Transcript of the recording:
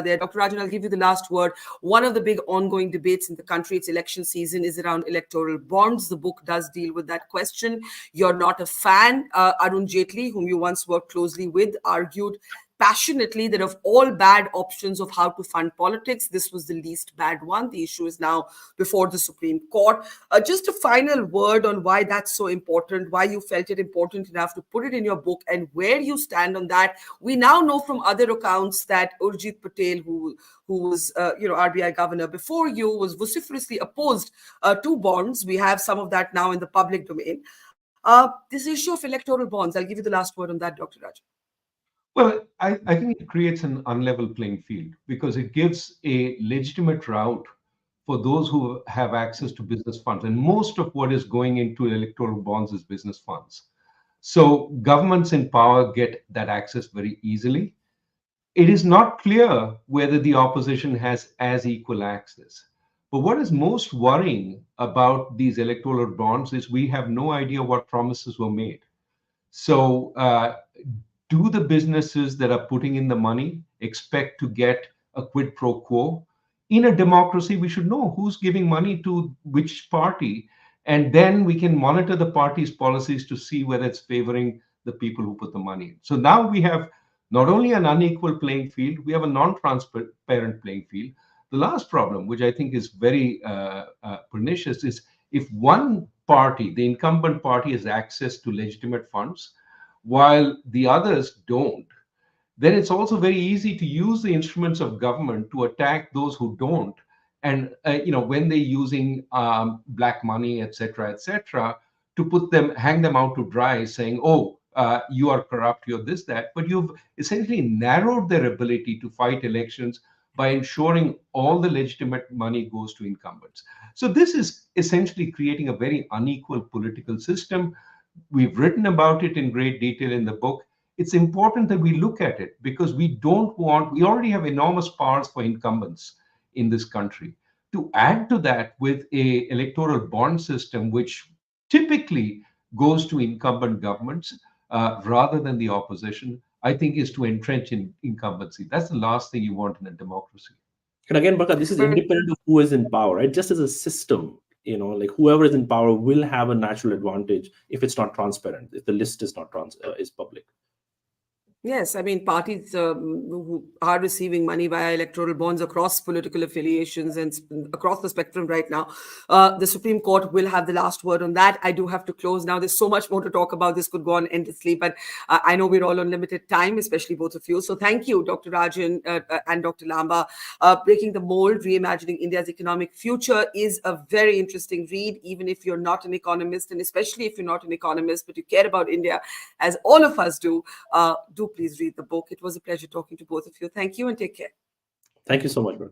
there. Dr. Rajan, I'll give you the last word. One of the big ongoing debates in the country, it's election season, is around electoral bonds. The book does deal with that question. You're not a fan. Arun Jaitley, whom you once worked closely with, argued passionately that of all bad options of how to fund politics, this was the least bad one. The issue is now before the Supreme Court. Just a final word on why that's so important, why you felt it important enough to put it in your book, and where you stand on that. We now know from other accounts that Urjit Patel, who was RBI governor before you, was vociferously opposed to bonds. We have some of that now in the public domain. This issue of electoral bonds, I'll give you the last word on that, Dr. Rajan. Well, I think it creates an unlevel playing field because it gives a legitimate route for those who have access to business funds. And most of what is going into electoral bonds is business funds. So governments in power get that access very easily. It is not clear whether the opposition has as equal access. But what is most worrying about these electoral bonds is we have no idea what promises were made. So do the businesses that are putting in the money expect to get a quid pro quo? In a democracy, we should know who's giving money to which party, and then we can monitor the party's policies to see whether it's favoring the people who put the money in. So now we have not only an unequal playing field, we have a non-transparent playing field. The last problem, which I think is very pernicious, is if one party, the incumbent party, has access to legitimate funds, while the others don't, then it's also very easy to use the instruments of government to attack those who don't. And when they're using black money, etc., to put them, hang them out to dry, saying, "Oh, you are corrupt, you're this, that." But you've essentially narrowed their ability to fight elections by ensuring all the legitimate money goes to incumbents. So this is essentially creating a very unequal political system. We've written about it in great detail in the book. It's important that we look at it because we already have enormous powers for incumbents in this country. To add to that with a electoral bond system, which typically goes to incumbent governments rather than the opposition, I think is to entrench in incumbency. That's the last thing you want in a democracy. And again, Baka, this is independent of who is in power, right? Just as a system, like whoever is in power will have a natural advantage if it's not transparent, if the list is not is public. Yes, I mean, parties who are receiving money via electoral bonds across political affiliations and across the spectrum right now. The Supreme Court will have the last word on that. I do have to close now. There's so much more to talk about. This could go on endlessly, but I know we're all on limited time, especially both of you. So thank you, Dr. Rajan and Dr. Lamba. Breaking the Mold, Reimagining India's Economic Future is a very interesting read, even if you're not an economist, and especially if you're not an economist, but you care about India, as all of us do please read the book. It was a pleasure talking to both of you. Thank you and take care. Thank you so much, Bhargav.